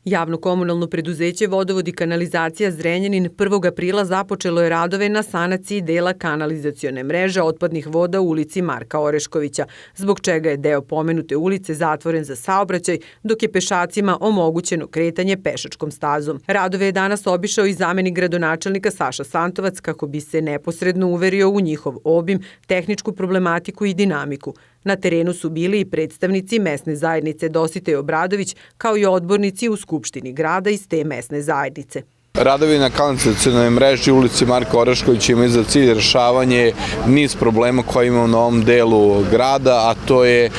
Javno-komunalno preduzeće Vodovod i kanalizacija Zrenjanin 1. aprila započelo je radove na sanaciji dela kanalizacione mreže otpadnih voda u ulici Marka Oreškovića, zbog čega je deo pomenute ulice zatvoren za saobraćaj, dok je pešacima omogućeno kretanje pešačkom stazom. Radove je danas obišao i zamenik gradonačelnika Saša Santovac kako bi se neposredno uverio u njihov obim, tehničku problematiku i dinamiku. Na terenu su bili i predstavnici mesne zajednice Dositej Obradović, kao i odbornici u Skupštini grada iz te mesne zajednice. Radovi na kanalizacionoj mreži ulici Marka Oreškovića imaju za cilj rešavanje niz problema koje imamo na ovom delu grada, a to je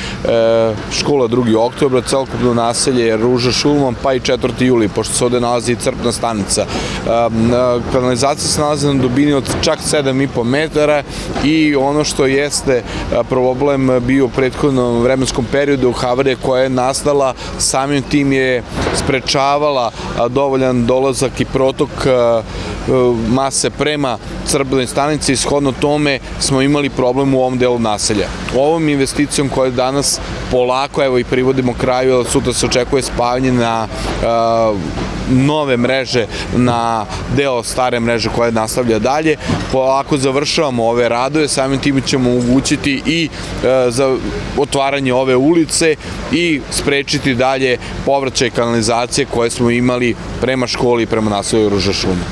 škola 2. oktobra, celokupno naselje Ruža Šulman, pa i 4. juli, pošto se ovde nalazi i crpna stanica. Kanalizacija se nalazi na dubini od čak 7,5 metara i ono što jeste problem bio u prethodnom vremenskom periodu, havarija koja je nastala, samim tim je sprečavala dovoljan dolazak i protok mase prema crpnoj stanici i shodno tome smo imali problem u ovom delu naselja. Ovom investicijom koja danas polako, evo i privodimo kraju, jer sutra se očekuje spajanje na nove mreže, na deo stare mreže koja nastavlja dalje, polako završavamo ove radove, samim tim ćemo omogućiti i za otvaranje ove ulice i sprečiti dalje povraćaj kanalizacije koje smo imali prema školi i prema naselju Ruža Šulman.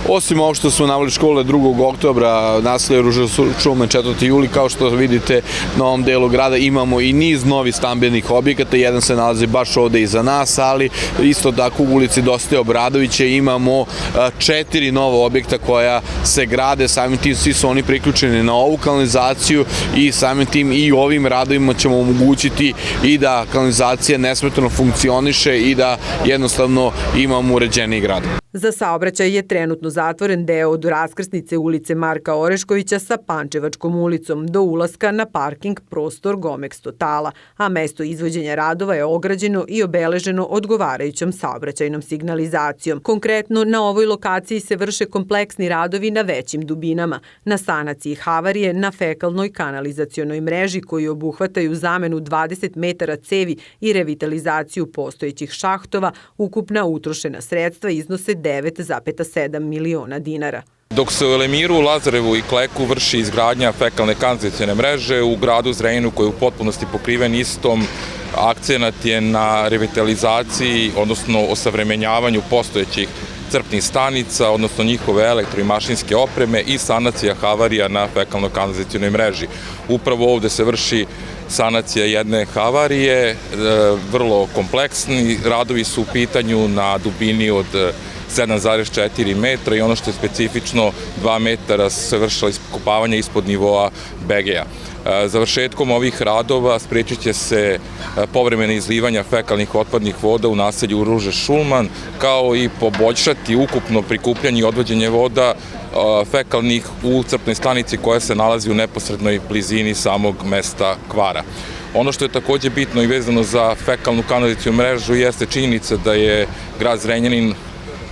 Osim ovo što smo naveli škole 2. oktobra, naselje Ruža Šulman 4. juli, kao što vidite na ovom delu grada imamo i niz novih stambenih objekata, jedan se nalazi baš ovde iza nas, ali isto tako u ulici Dositeja Obradovića imamo 4 nova objekta koja se grade, samim tim svi su oni priključeni na ovu kanalizaciju i samim tim i ovim radovima ćemo omogućiti i da kanalizacija nesmetano funkcioniše i da jednostavno imamo uređeniji grad. Za saobraćaj je trenutno zatvoren deo od raskrsnice ulice Marka Oreškovića sa Pančevačkom ulicom do ulaska na parking prostor Gomeks Totala, a mesto izvođenja radova je ograđeno i obeleženo odgovarajućom saobraćajnom signalizacijom. Konkretno, na ovoj lokaciji se vrše kompleksni radovi na većim dubinama, na sanaciji havarije na fekalnoj kanalizacionoj mreži koji obuhvataju zamenu 20 metara cevi i revitalizaciju postojećih šahtova. Ukupna utrošena sredstva iznose 9,7 miliona dinara. Dok se u Elemiru, Lazarevu i Kleku vrši izgradnja fekalne kanalizacione mreže, u gradu Zrenjaninu koji je u potpunosti pokriven istom, akcenat je na revitalizaciji, odnosno osavremenjavanju postojećih crpnih stanica, odnosno njihove elektro i mašinske opreme i sanacija havarija na fekalnoj kanalizacionoj mreži. Upravo ovde se vrši sanacija jedne havarije, vrlo kompleksni radovi su u pitanju na dubini od 7,4 metra i ono što je specifično 2 metara se vršila iskopavanja ispod nivoa BG-a. Završetkom ovih radova sprečit će se povremene izlivanja fekalnih otpadnih voda u naselju Ruža Šulman, kao i poboljšati ukupno prikupljanje i odvođenje voda fekalnih u crpnoj stanici koja se nalazi u neposrednoj blizini samog mesta kvara. Ono što je takođe bitno i vezano za fekalnu kanalizacionu mrežu jeste činjenica da je grad Zrenjanin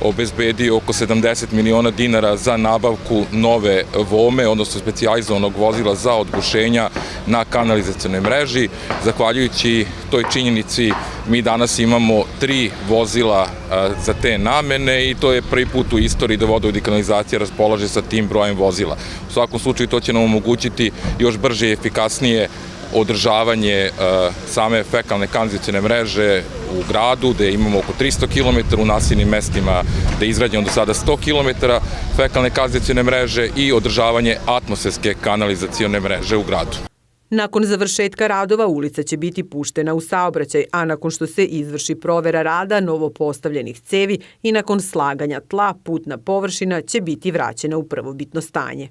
obezbedio oko 70 miliona dinara za nabavku nove vome, odnosno specijalizovanog vozila za odbušenja na kanalizacionoj mreži. Zahvaljujući toj činjenici mi danas imamo 3 vozila za te namene i to je prvi put u istoriji da Vodovod i kanalizacija raspolaže sa tim brojem vozila. U svakom slučaju to će nam omogućiti još brže i efikasnije održavanje same fekalne kanalizacione mreže u gradu, gde imamo oko 300 km, u naseljenim mestima gde je izgrađeno do sada 100 km fekalne kanalizacione mreže i održavanje atmosferske kanalizacione mreže u gradu. Nakon završetka radova ulica će biti puštena u saobraćaj, a nakon što se izvrši provera rada novo postavljenih cevi i nakon slaganja tla, putna površina će biti vraćena u prvobitno stanje.